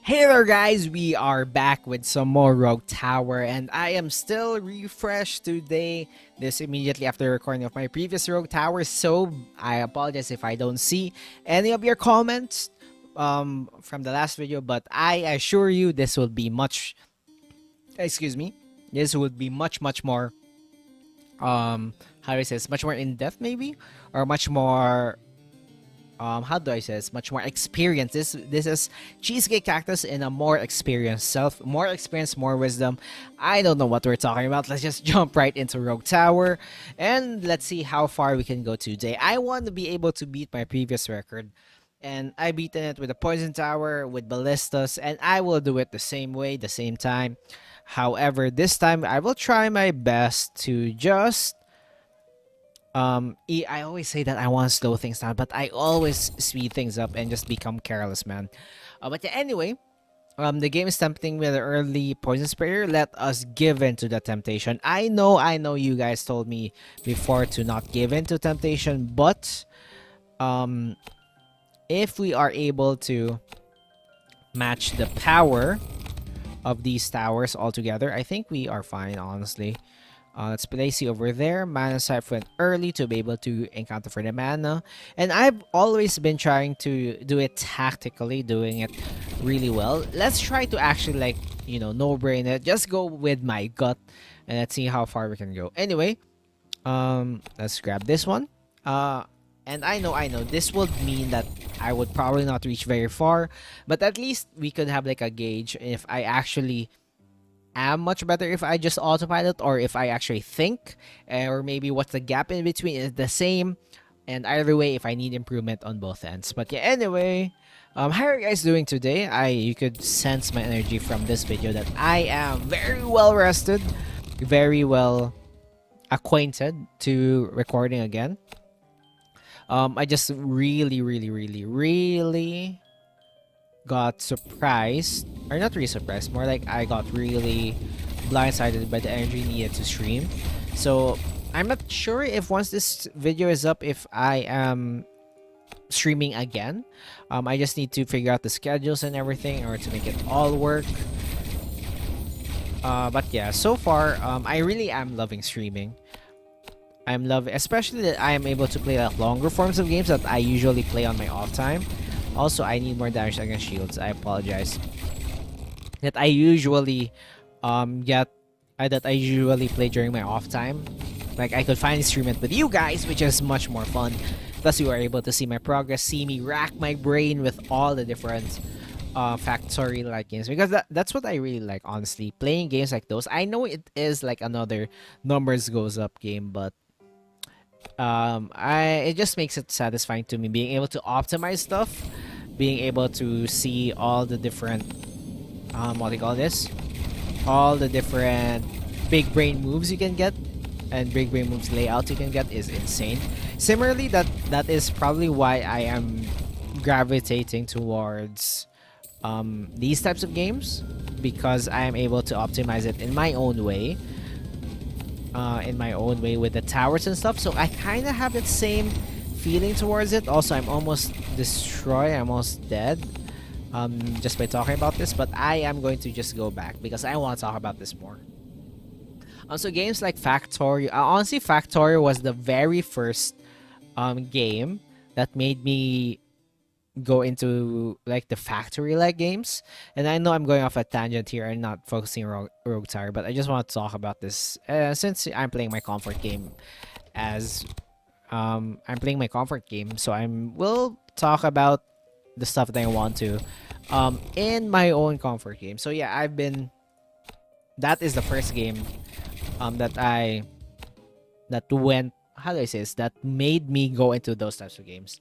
Hey there guys, we are back with some more Rogue Tower and I am still refreshed today. This immediately after recording of my previous Rogue Tower, so I apologize if I don't see any of your comments from the last video, but I assure you this will be much excuse me. This would be much more how do I say this? Much more in depth maybe, or much more how do I say this? Much more experience. This is Cheesecake Cactus in a more experienced self, more experience, more wisdom. I don't know what we're talking about. Let's just jump right into Rogue Tower and let's see how far we can go today. I want to be able to beat my previous record. And I beaten it with a poison tower, with ballistas, and I will do it the same way, the same time. However, this time I will try my best to just I always say that I want to slow things down, but I always speed things up and just become careless, man. But yeah, anyway, the game is tempting with an early poison sprayer. Let us give in to the temptation. I know, you guys told me before to not give in to temptation, but if we are able to match the power of these towers all together, I think we are fine, honestly. Let's place you over there. Mana Siphon early to be able to encounter for the mana. And I've always been trying to do it tactically, doing it really well. Let's try to actually, like, no-brain it. Just go with my gut and let's see how far we can go. Anyway, let's grab this one. And I know, this would mean that I would probably not reach very far. But at least we could have, like, a gauge if I actually am much better if I just autopilot or if I actually think, or maybe what's the gap in between is the same, and either way if I need improvement on both ends. But yeah, anyway, how are you guys doing today? You could sense my energy from this video that I am very well rested, very well acquainted to recording again. I just really got surprised, or not really surprised, more like I got really blindsided by the energy needed to stream. So I'm not sure if once this video is up if I am streaming again. I just need to figure out the schedules and everything in order to make it all work. But yeah, so far I really am loving streaming. I'm loving, especially that I am able to play like longer forms of games that I usually play on my off time. Also, I need more damage against shields. I apologize. That I usually play during my off time. Like, I could finally stream it with you guys, which is much more fun. Plus, you are able to see my progress, see me rack my brain with all the different factory like games, because that's what I really like, honestly. Playing games like those. I know it is like another numbers goes up game, but it just makes it satisfying to me being able to optimize stuff, being able to see all the different what do you call this, all the different big brain moves you can get, and big brain moves layouts you can get is insane. Similarly, that is probably why I am gravitating towards these types of games, because I am able to optimize it in my own way, with the towers and stuff. So I kind of have that same feeling towards it. Also, I'm almost destroyed. I'm almost dead just by talking about this, but I am going to just go back because I want to talk about this more. So games like Factorio, honestly, Factorio was the very first game that made me go into like the factory like games. And I know I'm going off a tangent here and not focusing on Rogue Tower, but I just want to talk about this since I'm playing my comfort game. So we'll talk about the stuff that I want to in my own comfort game. So yeah, that is the first game that went, how do I say this, that made me go into those types of games.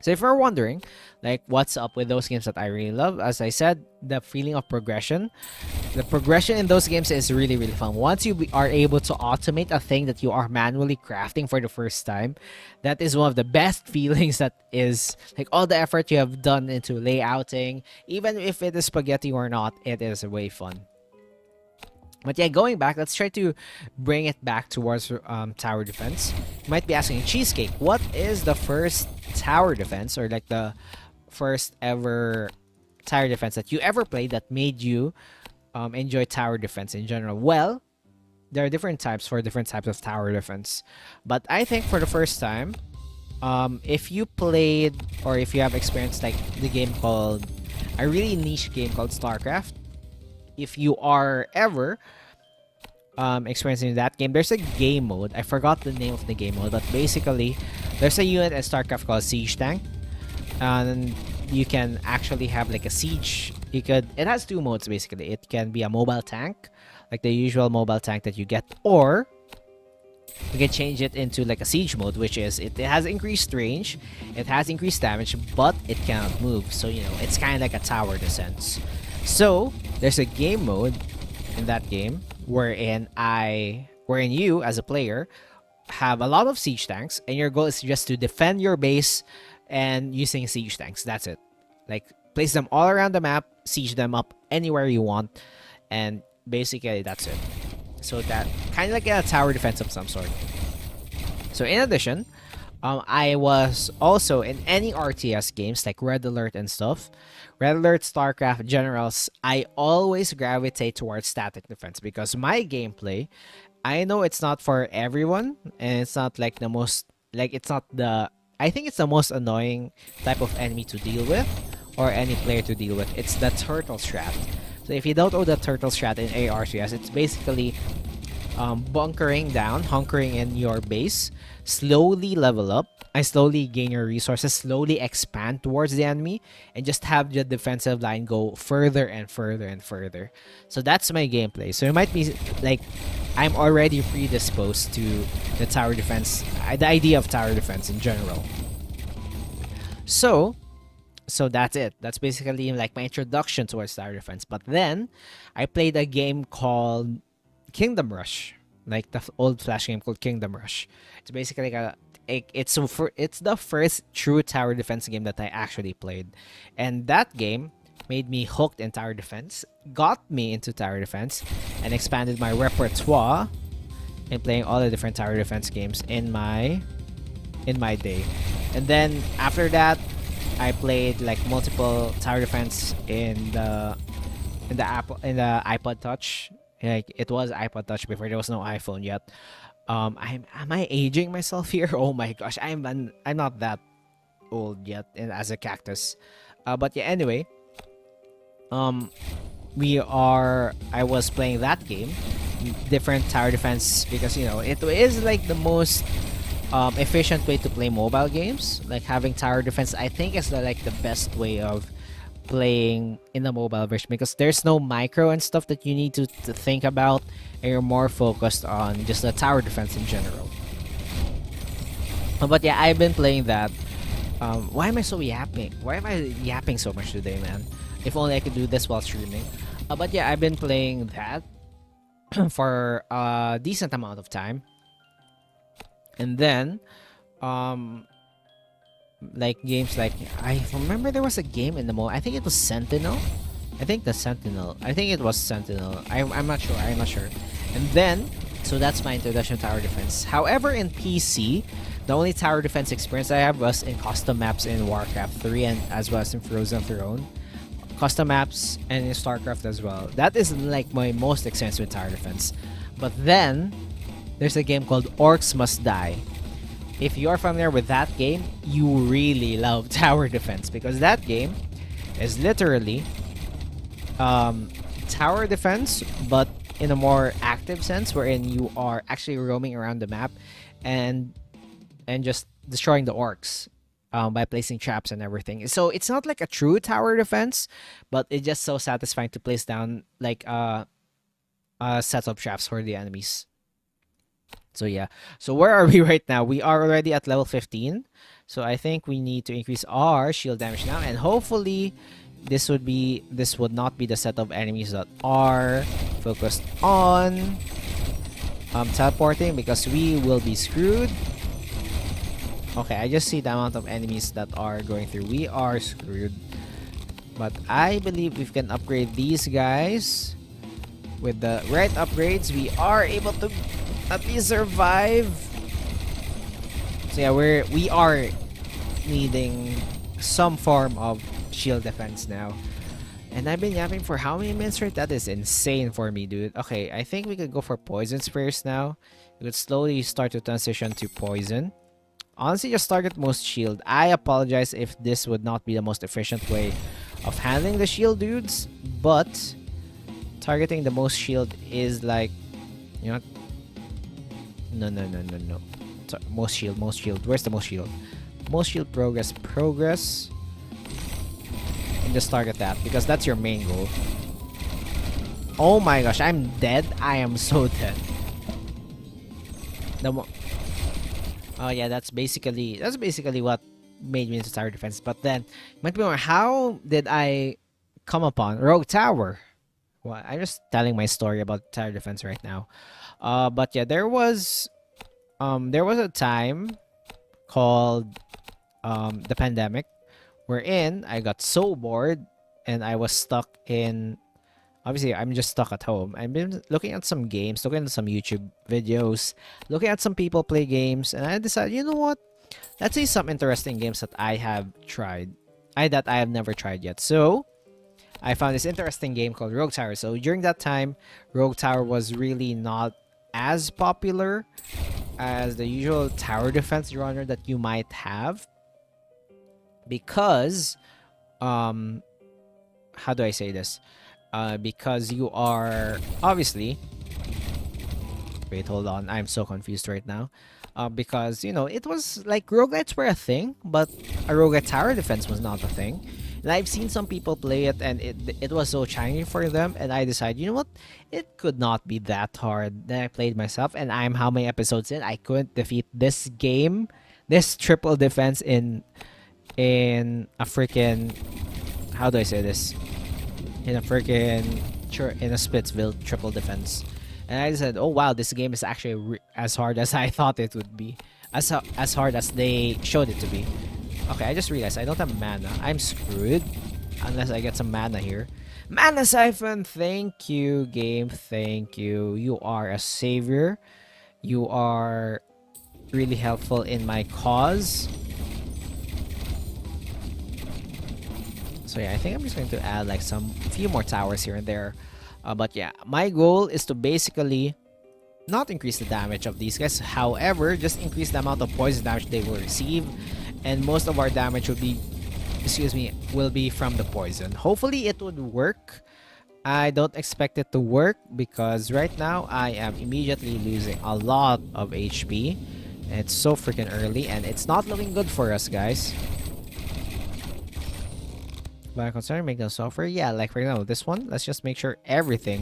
So if you're wondering, like, what's up with those games that I really love, as I said, the feeling of progression. The progression in those games is really fun. Once you are able to automate a thing that you are manually crafting for the first time, that is one of the best feelings. That is, like, all the effort you have done into layouting, even if it is spaghetti or not, it is way fun. But yeah, going back, let's try to bring it back towards tower defense. You might be asking, Cheesecake, what is the first tower defense, or like the first ever tower defense that you ever played that made you enjoy tower defense in general? Well, there are different types for different types of tower defense. But I think for the first time, if you played or if you have experienced like the game called a really niche game called StarCraft, if you are ever experiencing that game, there's a game mode. I forgot the name of the game mode, but basically there's a unit in StarCraft called Siege Tank, and you can actually have like a siege. It has two modes basically. It can be a mobile tank, like the usual mobile tank that you get, or you can change it into like a siege mode, which is it has increased range, it has increased damage, but it cannot move. So it's kind of like a tower defense. So there's a game mode in that game wherein you as a player have a lot of siege tanks, and your goal is just to defend your base and using siege tanks. That's it. Like, place them all around the map, siege them up anywhere you want, and basically that's it. So that kind of like a tower defense of some sort. So in addition, I was also in any RTS games like Red Alert and stuff. Red Alert, StarCraft, Generals, I always gravitate towards static defense because my gameplay, I know it's not for everyone, and it's not like the most, like it's not the, I think it's the most annoying type of enemy to deal with, or any player to deal with. It's the turtle strat. So if you don't know the turtle strat in ARCS, it's basically bunkering down, hunkering in your base, slowly level up, and slowly gain your resources, slowly expand towards the enemy, and just have the defensive line go further and further and further. So that's my gameplay. So it might be like I'm already predisposed to the tower defense, the idea of tower defense in general. So that's it. That's basically like my introduction towards tower defense. But then I played a game called Kingdom Rush, like the old Flash game called Kingdom Rush. It's basically like it's the first true tower defense game that I actually played, and that game made me hooked in tower defense, got me into tower defense, and expanded my repertoire in playing all the different tower defense games in my day. And then after that, I played like multiple tower defense in the iPod Touch. Like it was iPod Touch before there was no iPhone yet. Am I aging myself here? Oh my gosh, I'm not that old yet as a cactus. But yeah, anyway, I was playing that game, different tower defense, because it is like the most efficient way to play mobile games. Like having tower defense, I think is the best way of playing in the mobile version, because there's no micro and stuff that you need to think about, and you're more focused on just the tower defense in general. But yeah, I've been playing that. Why am I so yapping? Why am I yapping so much today, man? If only I could do this while streaming. But yeah, I've been playing that for a decent amount of time. And then like games like, I remember there was a game in the mall. I think it was Sentinel. I think it was Sentinel. I'm not sure. And then, so that's my introduction to tower defense. However, in PC, the only tower defense experience I have was in custom maps in Warcraft 3 and as well as in Frozen Throne. Custom maps and in StarCraft as well. That is like my most experience with tower defense. But then, there's a game called Orcs Must Die. If you're familiar with that game, you really love tower defense, because that game is literally tower defense, but in a more active sense, wherein you are actually roaming around the map and just destroying the orcs by placing traps and everything. So it's not like a true tower defense, but it's just so satisfying to place down like sets of traps for the enemies. So yeah, so where are we right now? We are already at level 15. So I think we need to increase our shield damage now, and hopefully this would not be the set of enemies that are focused on teleporting, because we will be screwed. Okay, I just see the amount of enemies that are going through. We are screwed. But I believe we can upgrade these guys. With the right upgrades, we are able to at least survive. So yeah, we are needing some form of shield defense now. And I've been yapping for how many minutes right? That is insane for me, dude. Okay, I think we could go for poison spears now. We could slowly start to transition to poison. Honestly, just target most shield. I apologize if this would not be the most efficient way of handling the shield dudes, but targeting the most shield is like, you know, no. Most shield, most shield. Where's the most shield? Most shield progress. And just target that because that's your main goal. Oh my gosh, I'm dead. I am so dead. Oh yeah, that's basically what made me into tower defense. But then, might be more, how did I come upon Rogue Tower? Well, I'm just telling my story about tower defense right now. But yeah, there was a time called the pandemic wherein I got so bored and I was stuck in. Obviously, I'm just stuck at home. I've been looking at some games, looking at some YouTube videos, looking at some people play games, and I decided, you know what? Let's see some interesting games that I have tried. That I have never tried yet. So, I found this interesting game called Rogue Tower. So, during that time, Rogue Tower was really not as popular as the usual tower defense genre that you might have. Because, how do I say this? Because you are obviously. Wait, hold on. I'm so confused right now. Because you know it was like roguelites were a thing, but a roguelite tower defense was not a thing. And I've seen some people play it, and it was so challenging for them. And I decided, you know what, it could not be that hard. Then I played myself, and I'm how many episodes in? I couldn't defeat this game, this triple defense in a freaking. How do I say this? In a Splitsville triple defense, and I said, "Oh wow, this game is actually as hard as I thought it would be, as hard as they showed it to be." Okay, I just realized I don't have mana. I'm screwed unless I get some mana here. Mana siphon, thank you, game, thank you. You are a savior. You are really helpful in my cause. So yeah, I think I'm just going to add like few more towers here and there. But yeah, my goal is to basically not increase the damage of these guys. However, just increase the amount of poison damage they will receive. And most of our damage will be from the poison. Hopefully it would work. I don't expect it to work because right now I am immediately losing a lot of HP. And it's so freaking early and it's not looking good for us, guys. But I'm concerned make the software. Yeah, like right now, this one, let's just make sure everything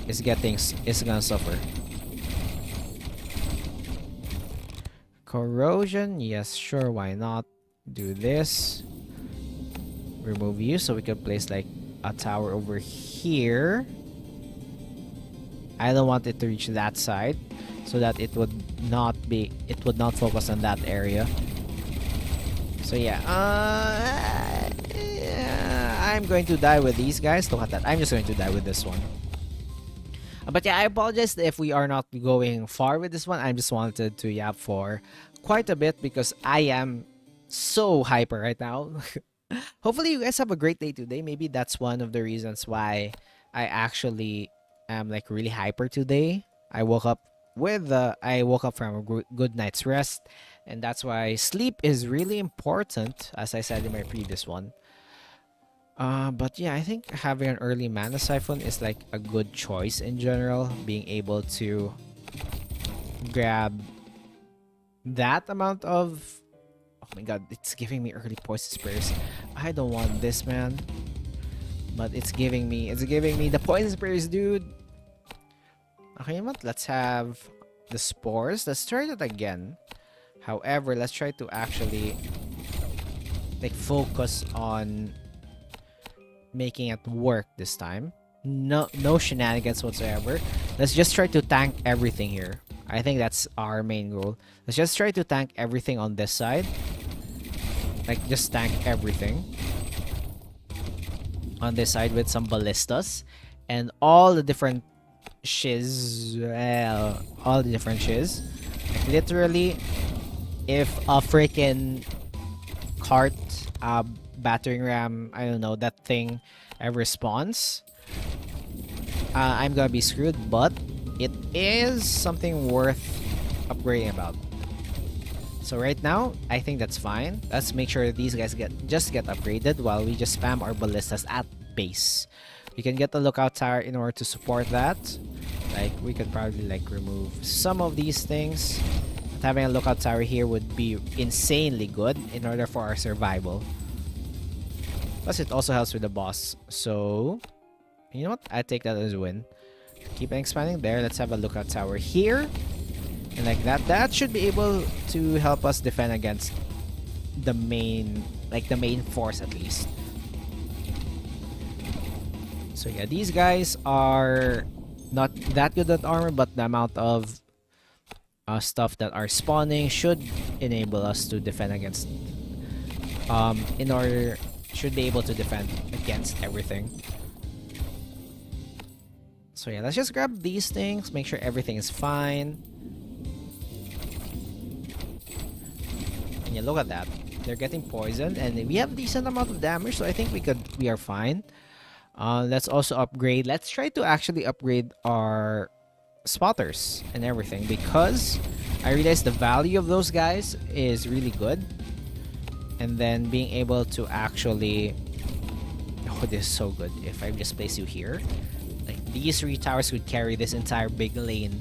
is gonna suffer. Corrosion, yes, sure, why not? Do this. Remove you so we can place like a tower over here. I don't want it to reach that side so that it would not focus on that area. So yeah, I'm going to die with these guys. Look at that. I'm just going to die with this one. But yeah, I apologize if we are not going far with this one. I just wanted to yap for quite a bit because I am so hyper right now. Hopefully you guys have a great day today. Maybe that's one of the reasons why I actually am like really hyper today. I woke up from a good night's rest, and that's why sleep is really important, as I said in my previous one. But yeah, I think having an early mana siphon is like a good choice in general. Being able to grab that amount of... Oh my god, it's giving me early poison spears. I don't want this, man. But it's giving me the poison spears, dude. Okay, you know what? Let's have the spores. Let's try that again. However, let's try to actually like focus on making it work this time. No shenanigans whatsoever. Let's just try to tank everything here. I think that's our main goal. Let's just try to tank everything on this side. Like, just tank everything on this side with some ballistas. And all the different shiz. All the different shiz. Like, literally, if a freaking cart, battering ram, I don't know, that thing ever spawns, I'm gonna be screwed, but it is something worth upgrading about. So right now, I think that's fine. Let's make sure these guys get upgraded while we just spam our ballistas at base. We can get the lookout tower in order to support that. Like, we could probably like remove some of these things. But having a lookout tower here would be insanely good in order for our survival. Plus, it also helps with the boss. So, you know what? I take that as a win. Keep expanding there. Let's have a lookout tower here. And like that. That should be able to help us defend against the main, like the main force at least. So yeah, these guys are not that good at armor, but the amount of stuff that are spawning should enable us to defend against should be able to defend against everything. So yeah, let's just grab these things, make sure everything is fine. And yeah, look at that. They're getting poisoned and we have a decent amount of damage, so I think we are fine. Let's also upgrade. Let's try to actually upgrade our spotters and everything, because I realized the value of those guys is really good. And then being able to actually... Oh, this is so good. If I just place you here, like these 3 towers could carry this entire big lane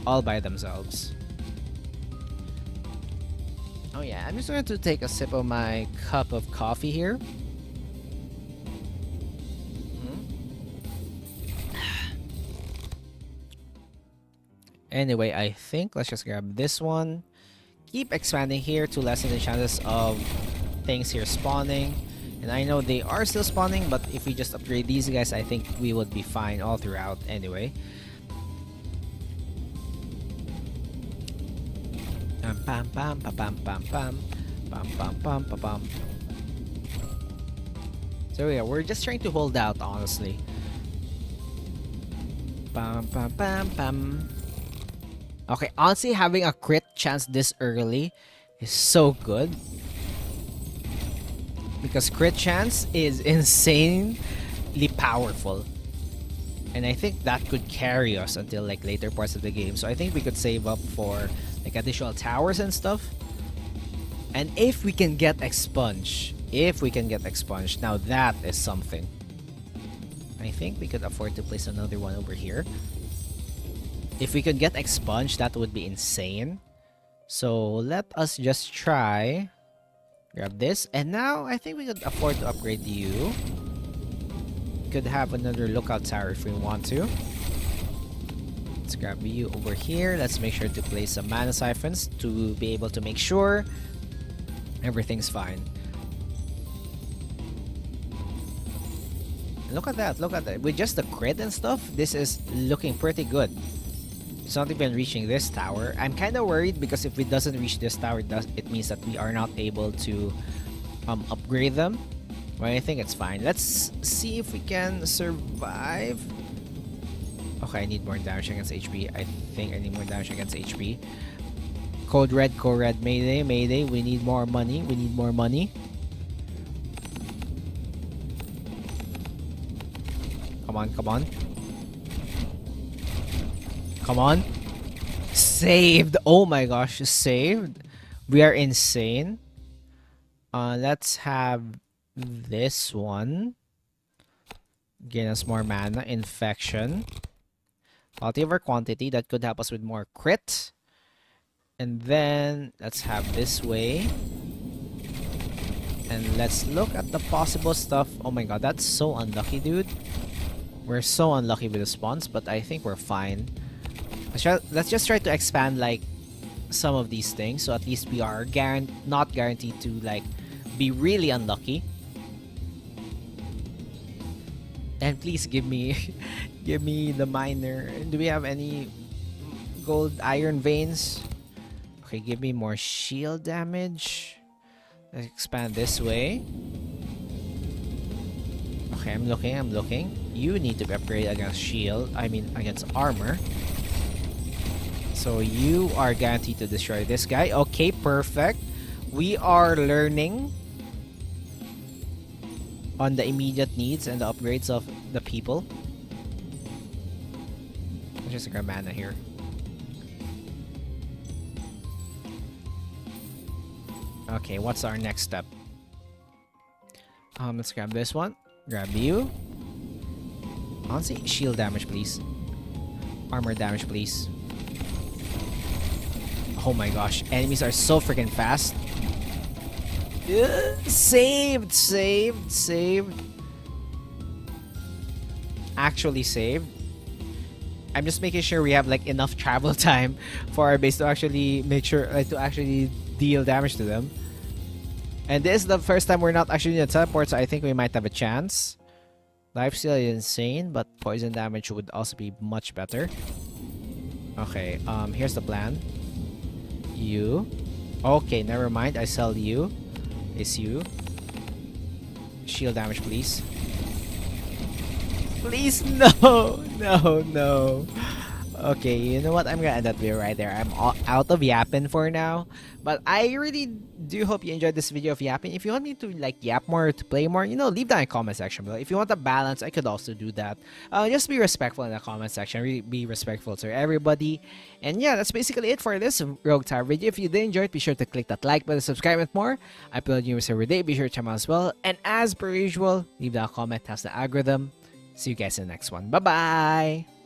all by themselves. Oh yeah, I'm just going to take a sip of my cup of coffee here. Anyway, I think let's just grab this one. Keep expanding here to lessen the chances of things here spawning. And I know they are still spawning, but if we just upgrade these guys, I think we would be fine all throughout anyway. Pam pam pam pam pam pam pam pam pam pam pam pam. So yeah, we're just trying to hold out, honestly. Pam pam pam pam. Okay, honestly, having a crit chance this early is so good, because crit chance is insanely powerful, and I think that could carry us until like later parts of the game. So I think we could save up for like additional towers and stuff. And if we can get expunged, now that is something. I think we could afford to place another one over here. If we could get expunged, that would be insane. So let us just try. Grab this. And now I think we could afford to upgrade you. Could have another lookout tower if we want to. Let's grab you over here. Let's make sure to place some mana siphons to be able to make sure everything's fine. Look at that, look at that. With just the crit and stuff, this is looking pretty good. It's not even reaching this tower. I'm kind of worried because if it doesn't reach this tower, it means that we are not able to upgrade them. But I think it's fine. Let's see if we can survive. Okay, I need more damage against HP. I think I need more damage against HP. Code red, mayday, mayday. We need more money. We need more money. Come on, come on. Come on. Saved. Oh my gosh, saved. We are insane. Let's have this one. Gain us more mana. Infection. Quality over quantity. That could help us with more crit. And then let's have this way. And let's look at the possible stuff. Oh my god, that's so unlucky, dude. We're so unlucky with the spawns, but I think we're fine. Let's just try to expand like some of these things, so at least we are not guaranteed to like be really unlucky. And please give me give me the miner. Do we have any gold iron veins? Okay, give me more shield damage. Let's expand this way. Okay, I'm looking. You need to upgrade against against armor. So you are guaranteed to destroy this guy. Okay, perfect. We are learning. on the immediate needs and the upgrades of the people. Let's just grab mana here. Okay, what's our next step? Let's grab this one. Grab you. Honestly, shield damage, please. Armor damage, please. Oh my gosh, enemies are so freaking fast. Saved. Actually saved. I'm just making sure we have like enough travel time for our base to actually make sure to actually deal damage to them. And this is the first time we're not actually in a teleport, so I think we might have a chance. Lifesteal is insane, but poison damage would also be much better. Okay, here's the plan. You. Okay, never mind. I sell you. It's you. Shield damage, please. Please, no. Okay, you know what? I'm gonna end that video right there. I'm out of yapping for now. But I really do hope you enjoyed this video of yapping. If you want me to like yap more, to play more, you know, leave that in the comment section below. If you want a balance, I could also do that. Just be respectful in the comment section. Really be respectful to everybody. And yeah, that's basically it for this Rogue Tower video. If you did enjoy it, be sure to click that like button, subscribe and more. I upload news every day. Be sure to check them out as well. And as per usual, leave that comment. How's the algorithm? See you guys in the next one. Bye-bye!